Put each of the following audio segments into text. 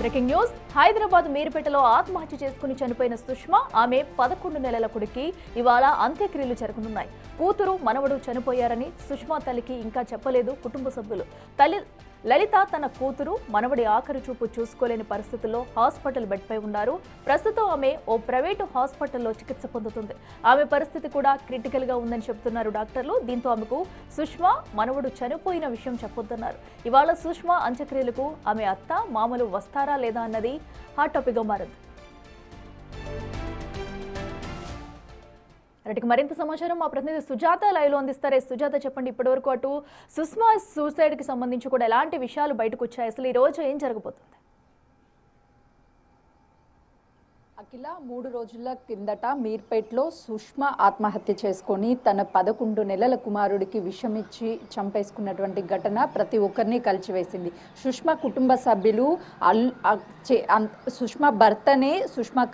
Breaking news. Hyderabad మీర్పేటలో ఆత్మహత్య చేసుకుని చనిపోయిన సుష్మా ఆమె 11 నెలల కొడుక్కి ఇవాళ అంత్యక్రియలు జరగనున్నాయి. కూతురు మనవడు చనిపోయారని సుష్మా తల్లికి ఇంకా చెప్పలేదు కుటుంబ సభ్యులు. తల్లి లలిత తన కూతురు మనవడి ఆఖరి చూపు చూసుకోలేని పరిస్థితుల్లో హాస్పిటల్ బెడ్పై ఉన్నారు. ప్రస్తుతం ఆమె ఓ ప్రైవేటు హాస్పిటల్లో చికిత్స పొందుతుంది. ఆమె పరిస్థితి కూడా క్రిటికల్ గా ఉందని చెబుతున్నారు డాక్టర్లు. దీంతో ఆమెకు సుష్మా మనవడు చనిపోయిన విషయం చెప్పొద్దన్నారు. ఇవాళ సుష్మా అంత్యక్రియలకు ఆమె అత్త మామలు వస్తారా లేదా అన్నది హాట్ టాపిక్ గా మారింది. రైట్కి మరింత సమాచారం మా ప్రతినిధి సుజాత లైవ్ లో అందిస్తారే. సుజాత, చెప్పండి, ఇప్పటివరకు అటు సుష్మా సూసైడ్ కి సంబంధించి కూడా ఎలాంటి విషయాలు బయటకు వచ్చాయి? అసలు ఈ రోజు ఏం జరగబోతుంది? అఖిల, 3 రోజుల కిందట మీర్పేట్లో సుష్మా ఆత్మహత్య చేసుకొని తన 11 నెలల కుమారుడికి విషమిచ్చి చంపేసుకున్నటువంటి ఘటన ప్రతి ఒక్కరిని కలిచివేసింది. సుష్మా కుటుంబ సభ్యులు సుష్మా భర్తనే సుష్మా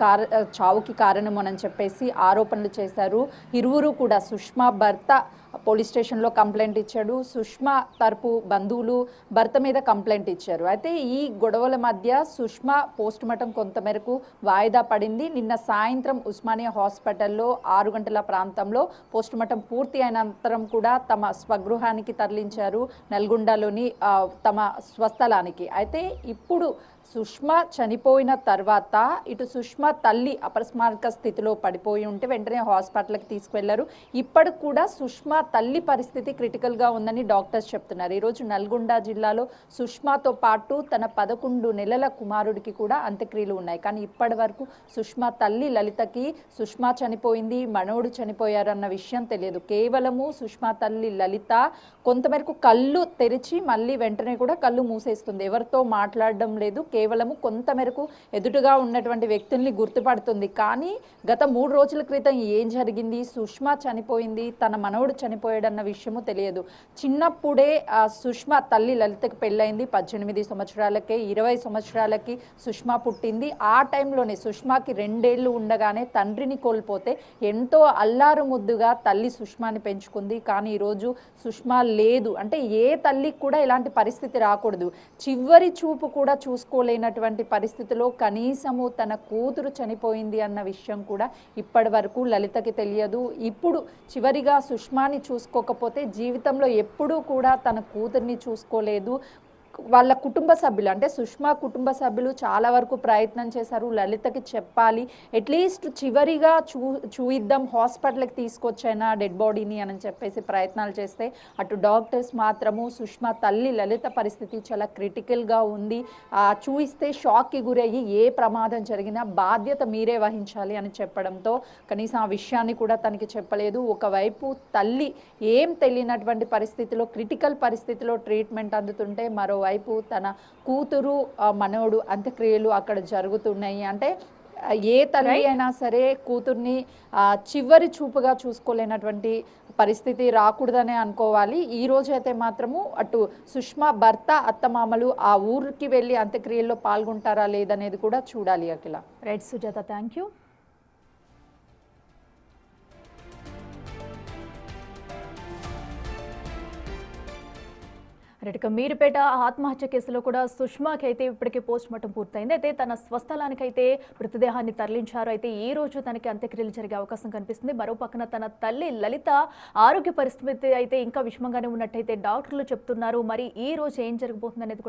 చావుకి కారణమని చెప్పేసి ఆరోపణలు చేశారు. ఇరువురు కూడా సుష్మా భర్త పోలీస్ స్టేషన్లో కంప్లైంట్ ఇచ్చాడు. సుష్మా తరపు బంధువులు భర్త మీద కంప్లైంట్ ఇచ్చారు. అయితే ఈ గొడవల మధ్య సుష్మా పోస్ట్ మార్టం కొంతమేరకు వాయిదా పడింది. నిన్న సాయంత్రం ఉస్మానియా హాస్పిటల్లో 6 గంటల ప్రాంతంలో పోస్ట్ మార్టం పూర్తి అయినంతరం కూడా తమ స్వగృహానికి తరలించారు, నల్గొండలోని తమ స్వస్థలానికి. అయితే ఇప్పుడు సుష్మా చనిపోయిన తర్వాత ఇటు సుష్మా తల్లి అపస్మారక స్థితిలో పడిపోయి ఉంటే వెంటనే హాస్పిటల్కి తీసుకువెళ్లారు. ఇప్పటికి కూడా సుష్మా తల్లి పరిస్థితి క్రిటికల్గా ఉందని డాక్టర్స్ చెప్తున్నారు. ఈరోజు నల్గొండ జిల్లాలో సుష్మాతో పాటు తన 11 నెలల కుమారుడికి కూడా అంత్యక్రియలు ఉన్నాయి. కానీ ఇప్పటి వరకు సుష్మా తల్లి లలితకి సుష్మా చనిపోయింది, మనవడు చనిపోయారన్న విషయం తెలియదు. కేవలము సుష్మా తల్లి లలిత కొంతమేరకు కళ్ళు తెరిచి మళ్ళీ వెంటనే కూడా కళ్ళు మూసేస్తుంది. ఎవరితో మాట్లాడడం లేదు, కేవలము కొంతమేరకు ఎదుటుగా ఉన్నటువంటి వ్యక్తుల్ని గుర్తుపడుతుంది. కానీ గత 3 రోజుల క్రితం ఏం జరిగింది, సుష్మా చనిపోయింది, తన మనవడు చనిపోయాడన్న విషయము తెలియదు. చిన్నప్పుడే సుష్మా తల్లి లలితకి పెళ్ళైంది. 18 సంవత్సరాలకే 20 సంవత్సరాలకి సుష్మా పుట్టింది. ఆ టైంలోనే సుష్మాకి 2 ఏళ్ళు ఉండగానే తండ్రిని కోల్పోతే ఎంతో అల్లారు ముద్దుగా తల్లి సుష్మాని పెంచుకుంది. కానీ ఈరోజు సుష్మా లేదు. అంటే ఏ తల్లికి కూడా ఇలాంటి పరిస్థితి రాకూడదు. చివరి చూపు కూడా చూసుకోలేనటువంటి పరిస్థితిలో కనీసము తన కూతురు చనిపోయింది అన్న విషయం కూడా ఇప్పటి వరకు లలితకి తెలియదు. ఇప్పుడు చివరిగా సుష్మాని చూసుకోకపోతే జీవితంలో ఎప్పుడూ కూడా తన కూతుర్ని చూసుకోలేదు. వాళ్ళ కుటుంబ సభ్యులు అంటే సుష్మా కుటుంబ సభ్యులు చాలా వరకు ప్రయత్నం చేశారు, లలితకి చెప్పాలి, అట్లీస్ట్ చివరిగా చూయిద్దాం, హాస్పిటల్కి తీసుకొచ్చైనా డెడ్ బాడీని అని చెప్పేసి ప్రయత్నాలు చేస్తే అటు డాక్టర్స్ మాత్రము సుష్మా తల్లి లలిత పరిస్థితి చాలా క్రిటికల్గా ఉంది, చూయిస్తే షాక్కి గురయ్యి ఏ ప్రమాదం జరిగినా బాధ్యత మీరే వహించాలి అని చెప్పడంతో కనీసం ఆ విషయాన్ని కూడా తనకి చెప్పలేదు. ఒకవైపు తల్లి ఏం తెలియనటువంటి పరిస్థితిలో క్రిటికల్ పరిస్థితిలో ట్రీట్మెంట్ అందుతుంటే మరోవైపు తన కూతురు మనవడు అంత్యక్రియలు అక్కడ జరుగుతున్నాయి. అంటే ఏ తల్లి అయినా సరే కూతుర్ని చివరి చూపుగా చూసుకోలేనటువంటి పరిస్థితి రాకూడదనే అనుకోవాలి. ఈ రోజు అయితే మాత్రము అటు సుష్మా భర్త అత్తమామలు ఆ ఊరికి వెళ్ళి అంత్యక్రియల్లో పాల్గొంటారా లేదనేది కూడా చూడాలి. Akhila. Right Sujatha, thank you. రైట్గా మీరుపేట ఆత్మహత్య కేసులో కూడా సుష్మాకి అయితే ఇప్పటికే పోస్ట్ మార్టం పూర్తయింది. అయితే తన స్వస్థలానికి అయితే మృతదేహాన్ని తరలించారు. అయితే ఈ రోజు తనకి అంత్యక్రియలు జరిగే అవకాశం కనిపిస్తుంది. మరో పక్కన తన తల్లి లలిత ఆరోగ్య పరిస్థితి అయితే ఇంకా విషమంగానే ఉన్నట్టయితే డాక్టర్లు చెప్తున్నారు. మరి ఈ రోజు ఏం జరగబోతుంది అనేది కూడా